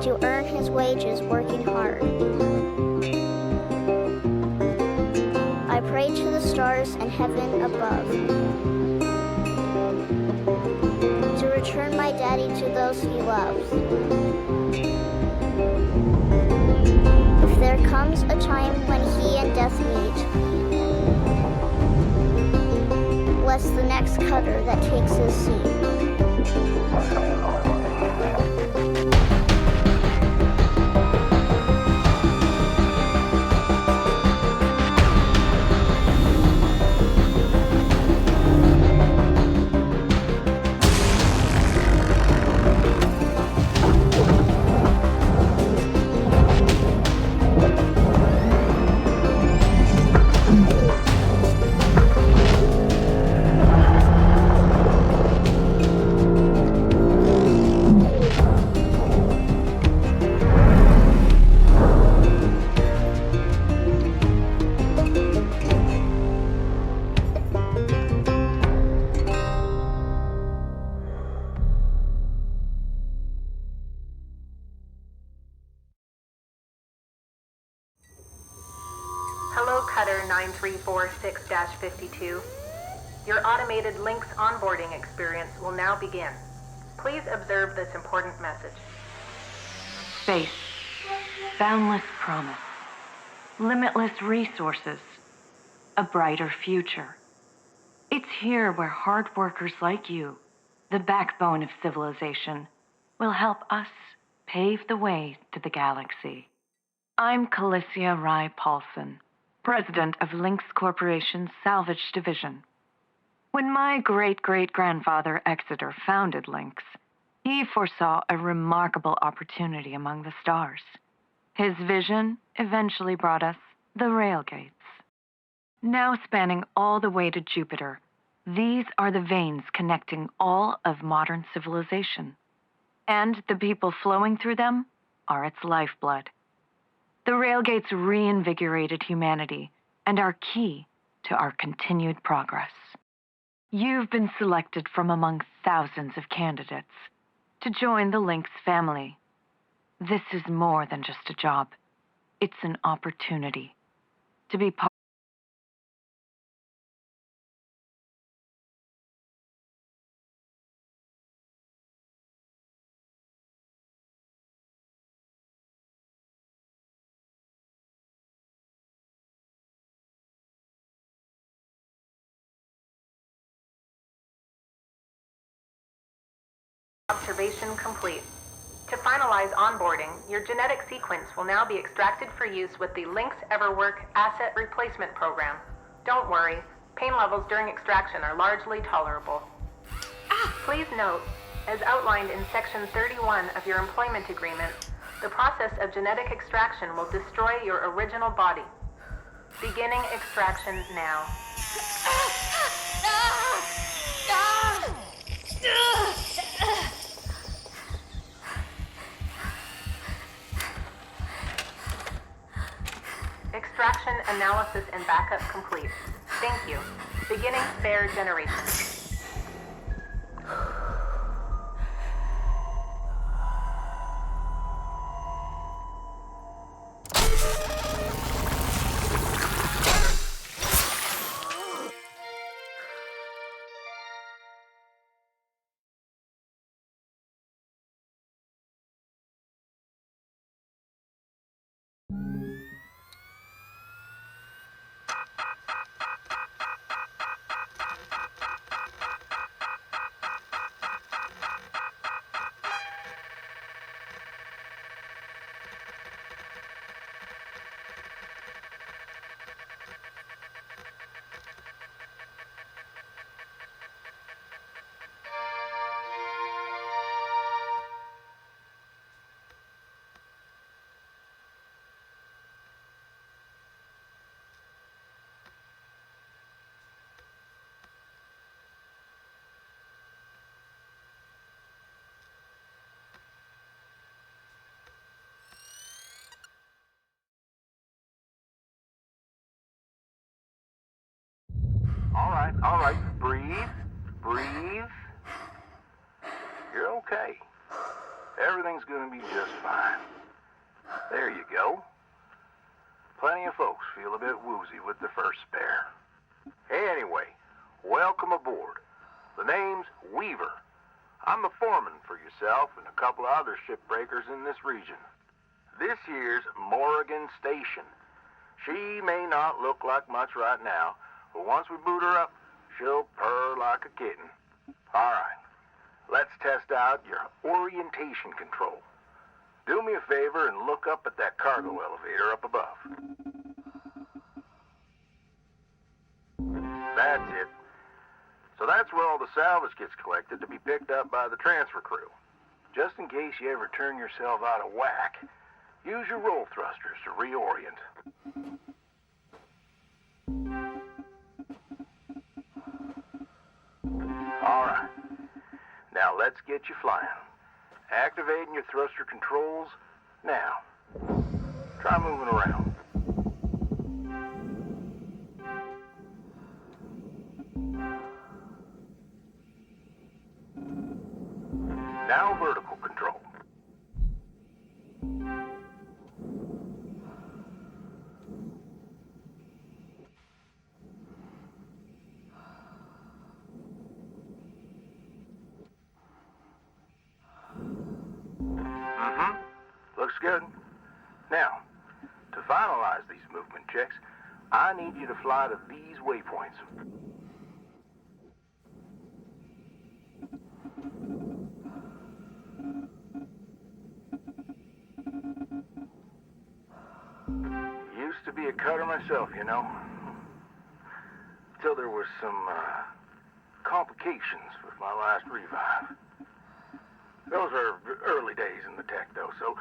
to earn his wages working hard. I pray to the stars and heaven above to return my daddy to those he loves. If there comes a time when he and death meet, bless the next cutter that takes his seat. Hello, Cutter 9346-52. Your automated Lynx onboarding experience will now begin. Please observe this important message. Space, boundless promise, limitless resources, a brighter future. It's here where hard workers like you, the backbone of civilization, will help us pave the way to the galaxy. I'm Calicia Rye Paulson, president of Lynx Corporation's Salvage Division. When my great-great-grandfather Exeter founded Lynx, he foresaw a remarkable opportunity among the stars. His vision eventually brought us the railgates. Now spanning all the way to Jupiter, these are the veins connecting all of modern civilization. And the people flowing through them are its lifeblood. The railgates reinvigorated humanity and are key to our continued progress. You've been selected from among thousands of candidates to join the Lynx family. This is more than just a job. It's an opportunity to be part. Observation complete. To finalize onboarding, your genetic sequence will now be extracted for use with the Lynx Everwork Asset Replacement Program. Don't worry, pain levels during extraction are largely tolerable. Please note, as outlined in Section 31 of your employment agreement, the process of genetic extraction will destroy your original body. Beginning extraction now. Extraction, analysis, and backup complete. Thank you. Beginning spare generation. All right, breathe. You're okay. everything's gonna be just fine. There you go. Plenty of folks feel a bit woozy with their first spare. Anyway, welcome aboard. The name's Weaver. I'm the foreman for yourself and a couple of other shipbreakers in this region. This here's Morrigan Station. She may not look like much right now, but once we boot her up, she'll purr like a kitten. All right, let's test out your orientation control. Do me a favor and look up at that cargo elevator up above. That's it. So that's where all the salvage gets collected to be picked up by the transfer crew. Just in case you ever turn yourself out of whack, use your roll thrusters to reorient. All right. Now let's get you flying. Activating your thruster controls now. Try moving around. Now vertical control. Looks good. Now, to finalize these movement checks, I need you to fly to these waypoints. Used to be a cutter myself, you know. Till there was some complications with my last revive. Those are early days in the tech, though, so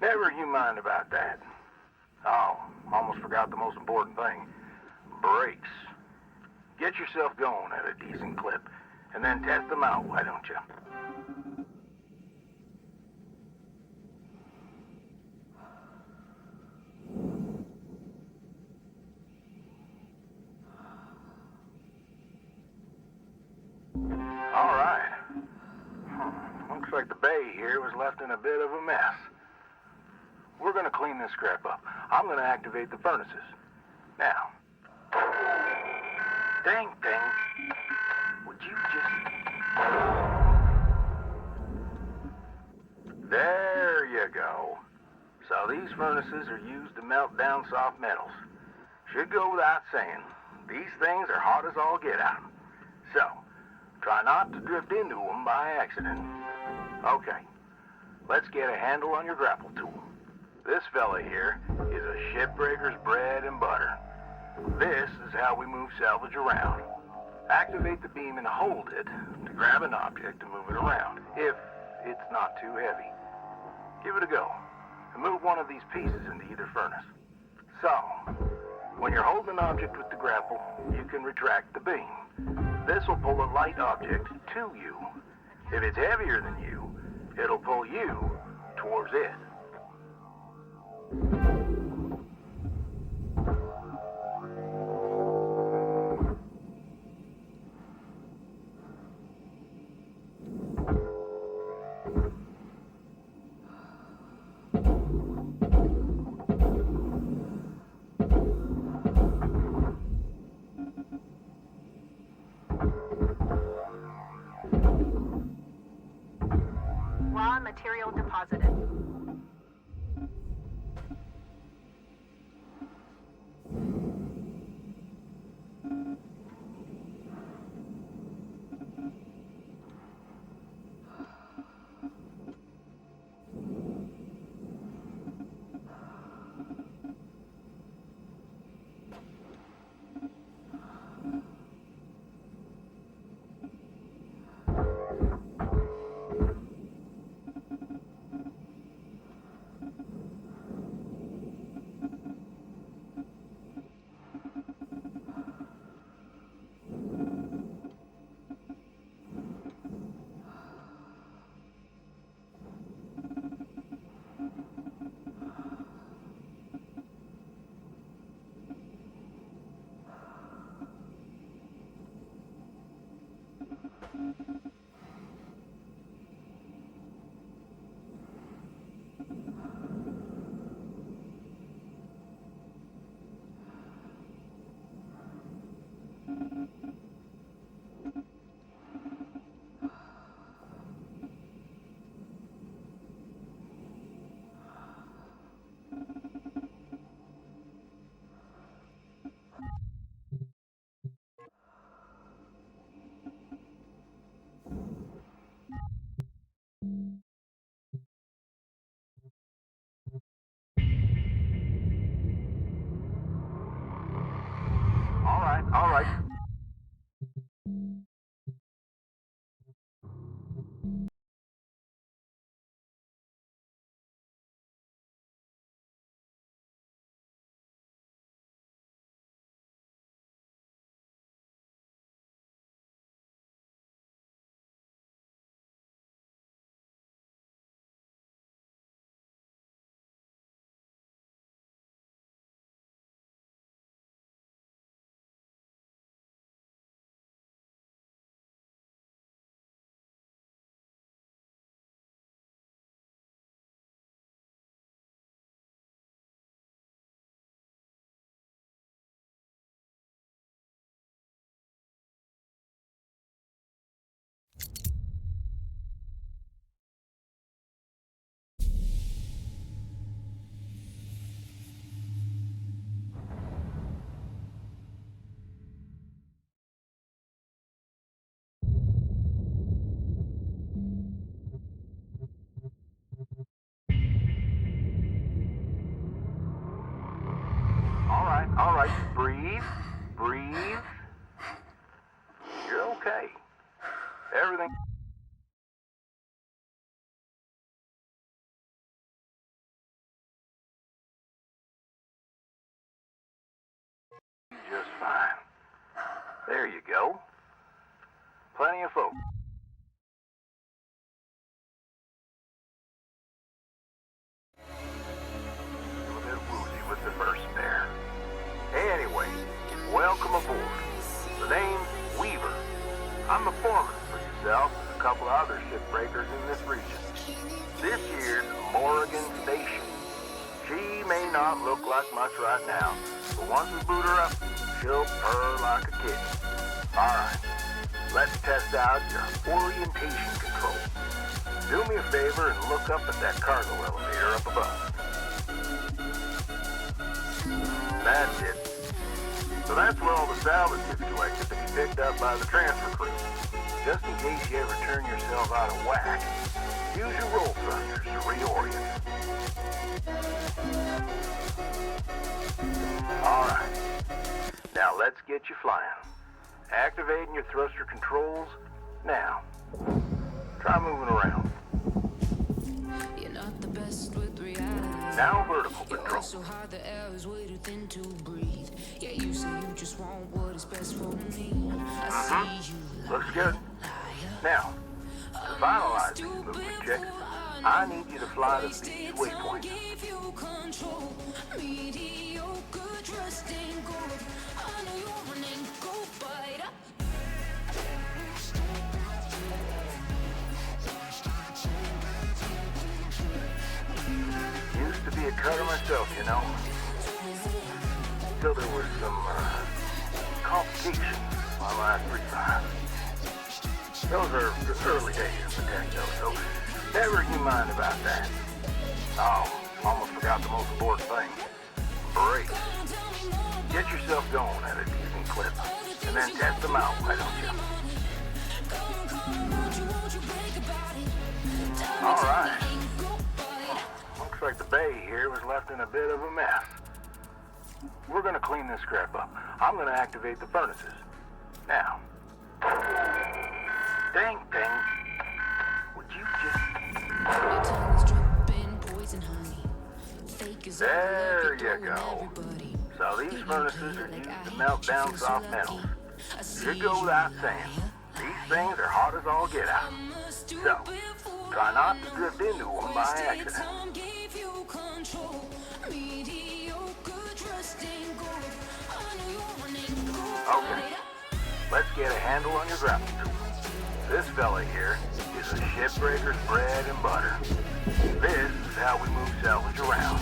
never you mind about that. Oh, almost forgot the most important thing. Brakes. Get yourself going at a decent clip, and then test them out, why don't you? All right. Looks like the bay here was left in a bit of a mess. We're gonna clean this scrap up. I'm gonna activate the furnaces. Now. Dang thing. Would you just... There you go. So these furnaces are used to melt down soft metals. Should go without saying. These things are hot as all get out. So, try not to drift into them by accident. Okay, let's get a handle on your grapple tool. This fella here is a shipbreaker's bread and butter. This is how we move salvage around. Activate the beam and hold it to grab an object and move it around, if it's not too heavy. Give it a go, and move one of these pieces into either furnace. So, when you're holding an object with the grapple, you can retract the beam. This will pull a light object to you. If it's heavier than you, it'll pull you towards it. Raw material deposited. All right, breathe. Breathe. You're okay. Everything... just fine. There you go. Plenty of folks. A bit woozy with the first pair. Anyway, welcome aboard. The name's Weaver. I'm the foreman for yourself and a couple of other shipbreakers in this region. This year's Morrigan Station. She may not look like much right now, but once we boot her up, she'll purr like a kitten. Alright, let's test out your orientation control. Do me a favor and look up at that cargo elevator up above. That's it. So that's where all the salvage gets collected to be picked up by the transfer crew. Just in case you ever turn yourself out of whack, use your roll thrusters to reorient. Alright, now let's get you flying. Activating your thruster controls now. Try moving around. You're not the best with reality. Now vertical You're control. so hard, the air is way too thin to breathe. Yeah, you say you just want what is best for me. I see you Looks good. Now, to finalize these movement checks, I need you to fly to these waypoints. Used to be a cutter myself, you know. Till there was some complications on my last refi. Those are the early days of the techno, so never you mind about that. Oh, almost forgot the most important thing. Brakes. Get yourself going at a decent clip, and then test them out, why don't you? All right. Looks like the bay here was left in a bit of a mess. We're gonna clean this crap up. I'm gonna activate the furnaces. Now. Dang thing. Would you just... There you go. So these furnaces are used to melt down soft metals. Should go without saying. These things are hot as all get out. So, try not to drift into them by accident. Okay, let's get a handle on your grappling tool. This fella here is a shipbreaker's bread and butter. This is how we move salvage around.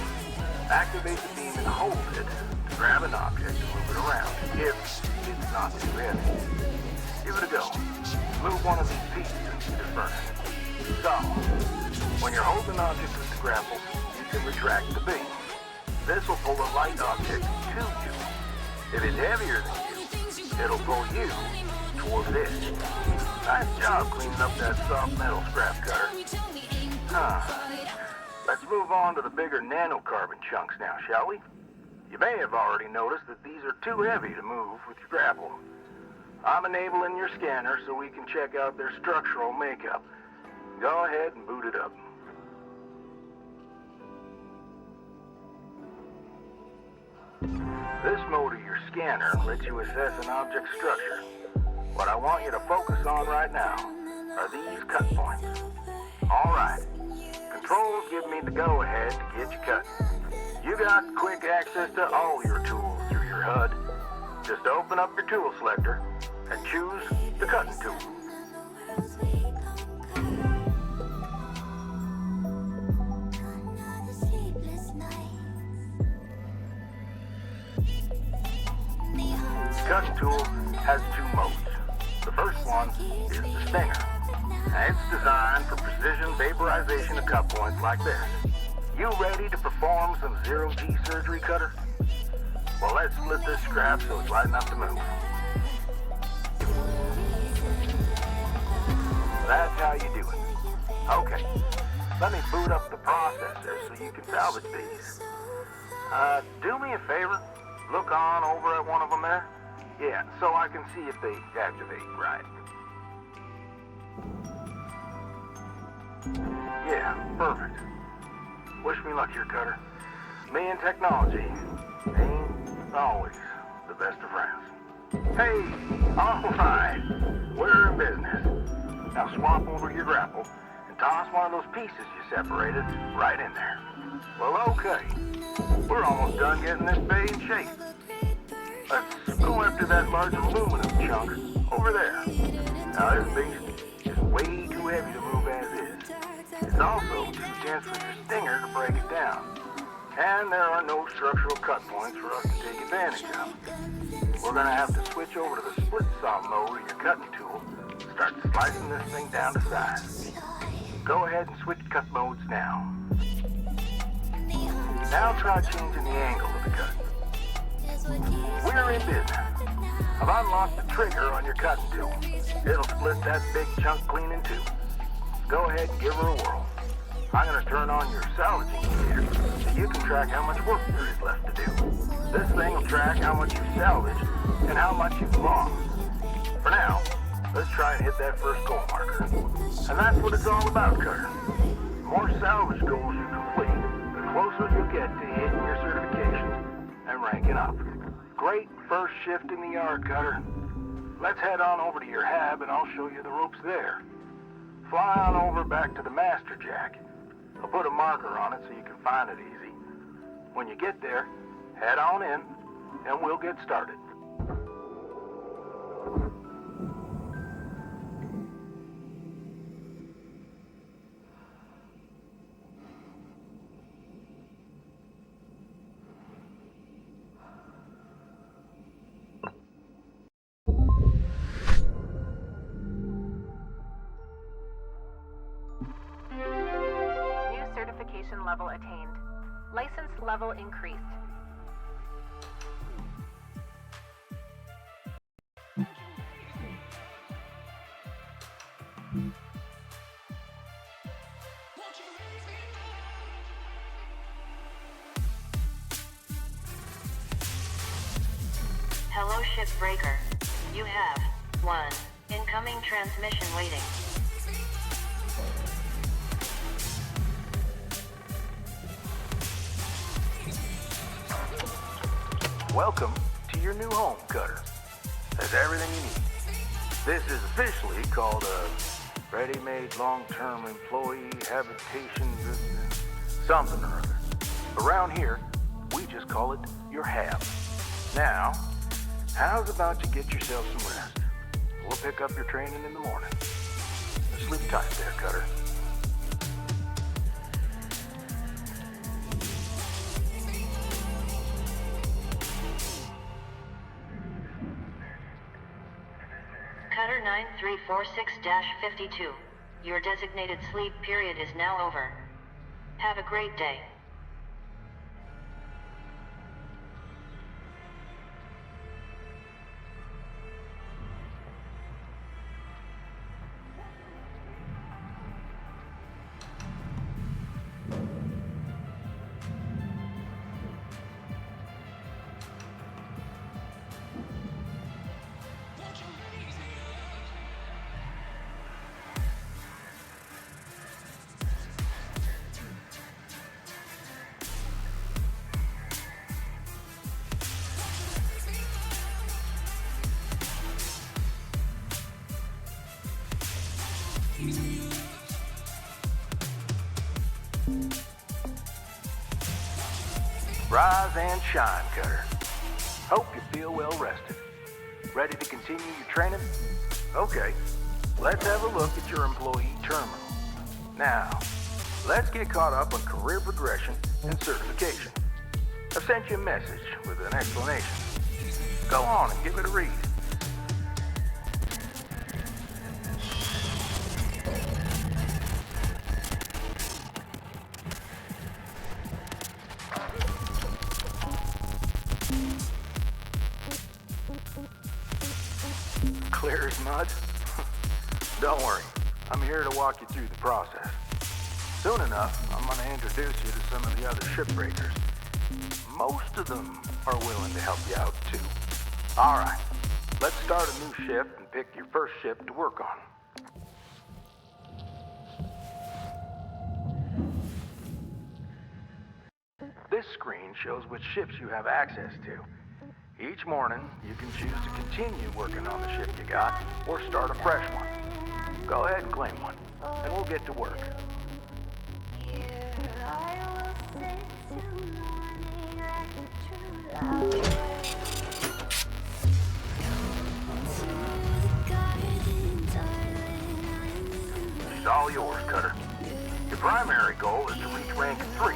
Activate the beam and hold it to grab an object and move it around, if it's not too heavy. Give it a go. Move one of these pieces into the furnace. So, when you're holding an object with the grapple, you can retract the beam. This will pull a light object to you. If it's heavier than you, it'll pull you towards it. Nice job cleaning up that soft metal scrap cutter. Let's move on to the bigger nanocarbon chunks now, shall we? You may have already noticed that these are too heavy to move with your grapple. I'm enabling your scanner so we can check out their structural makeup. Go ahead and boot it up. This mode of your scanner lets you assess an object's structure. What I want you to focus on right now are these cut points. All right. Controls give me the go-ahead to get you cut. You got quick access to all your tools through your HUD. Just open up your tool selector and choose the cutting tool. Cutting tool has two modes. The first one is the stinger. Now, it's designed for precision vaporization of cut points like this. You ready to perform some zero-G surgery, Cutter? Well, let's split this scrap so it's light enough to move. That's how you do it. Okay, let me boot up the processor so you can salvage these. Do me a favor. Look on over at one of them there. Yeah, so I can see if they activate right. Yeah, perfect. Wish me luck here, Cutter. Me and technology ain't always the best of friends. Hey, all right. We're in business. Now swap over your grapple and toss one of those pieces you separated right in there. Well, okay. We're almost done getting this bay in shape. Let's go after that large aluminum chunk over there. Now, this beast is way too heavy to move as is. It's also too dense for your stinger to break it down. And there are no structural cut points for us to take advantage of. We're going to have to switch over to the split saw mode of your cutting tool and start slicing this thing down to size. Go ahead and switch cut modes now. Now try changing the angle of the cut. We're in business. I've unlocked the trigger on your cutting tool. It'll split that big chunk clean in two. Go ahead and give her a whirl. I'm going to turn on your salvage indicator so you can track how much work there is left to do. This thing will track how much you've salvaged and how much you've lost. For now, let's try and hit that first goal marker. And that's what it's all about, Cutter. The more salvage goals you complete, the closer you'll get to hitting your certifications and ranking up. Great first shift in the yard, Cutter. Let's head on over to your hab and I'll show you the ropes there. Fly on over back to the master jack. I'll put a marker on it so you can find it easy. When you get there, head on in and we'll get started. Certification level attained. License level increased. Hello, Shipbreaker. You have one incoming transmission waiting. Welcome to your new home, Cutter. There's everything you need. This is officially called a ready-made long-term employee habitation something or other. Around here, we just call it your hab. Now, how's about you get yourself some rest? We'll pick up your training in the morning. Sleep tight there, Cutter. Cutter 9346-52. Your designated sleep period is now over. Have a great day. Rise and shine, Cutter. Hope you feel well rested. Ready to continue your training? Okay, let's have a look at your employee terminal. Now, let's get caught up on career progression and certification. I've sent you a message with an explanation. Go on and give it a read. Clear as mud? Don't worry, I'm here to walk you through the process. Soon enough, I'm going to introduce you to some of the other shipbreakers. most of them are willing to help you out too. All right, let's start a new shift and pick your first shift to work on. This screen shows which shifts you have access to. Each morning, you can choose to continue working on the shift you got or start a fresh one. Go ahead and claim one, and we'll get to work. It's all yours, Cutter. Your primary goal is to reach rank 3.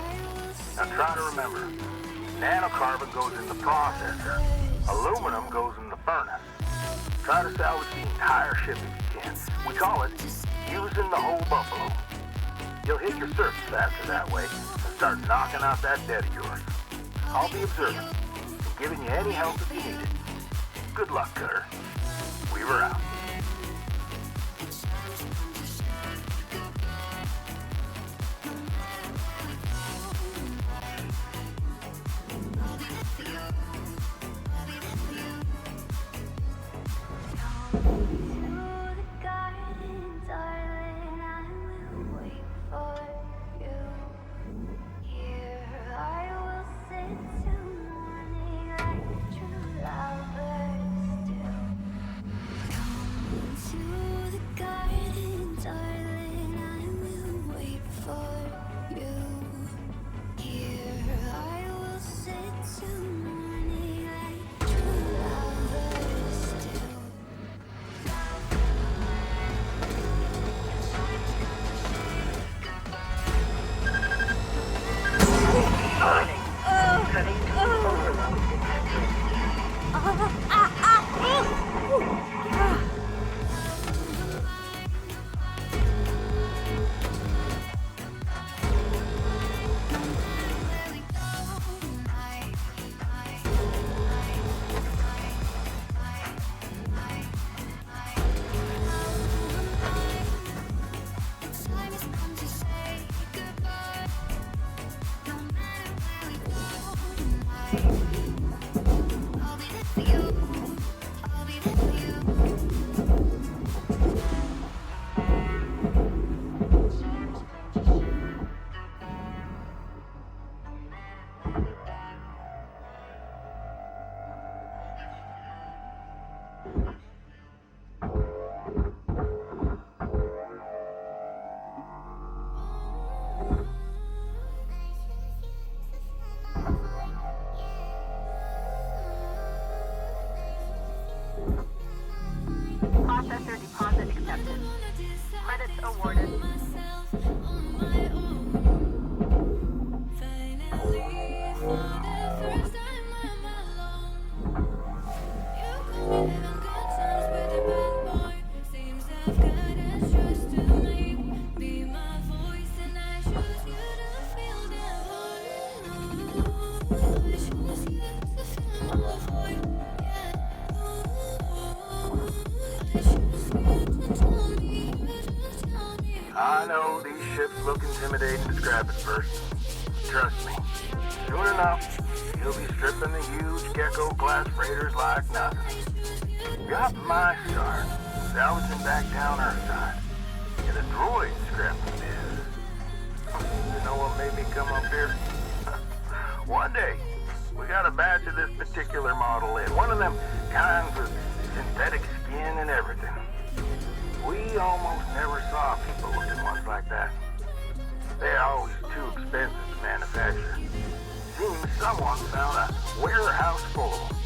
Now try to remember, nanocarbon goes in the processor, aluminum goes in the furnace. Try to salvage the entire ship if you can. We call it using the whole buffalo. You'll hit your surface faster that way and start knocking out that debt of yours. I'll be observant and giving you any help if you need it. Good luck, Cutter. Weaver out. Processor deposit accepted. Credits awarded. I know these ships look intimidating to scrap at first. Trust me, soon enough, you'll be stripping the huge Gecko-class freighters like nothing. Got my start, salvaging back down Earthside. And a droid scrapping this. You know what made me come up here? One day, we got a batch of this particular model in. One of them kinds with synthetic skin and everything. We almost never saw people looking ones like that. They're always too expensive to manufacture. Seems someone found a warehouse full of them.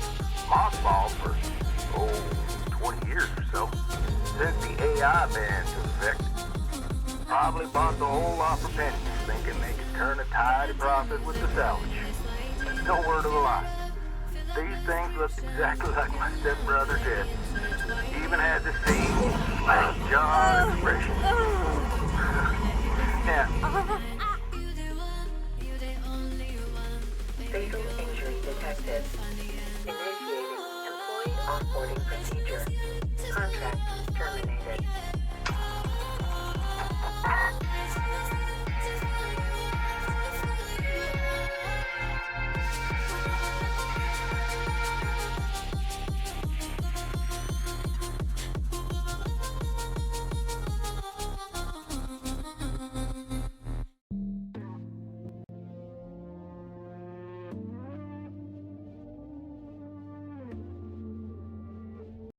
Mothballed for, 20 years or so. Since the AI ban took effect. Probably bought the whole lot for pennies, thinking they could turn a tidy profit with the salvage. No word of a lie. These things looked exactly like my stepbrother did. Even had the same smack jaw expression. Yeah. Fatal injury detected. Initiating employee offboarding procedure. Contract terminated.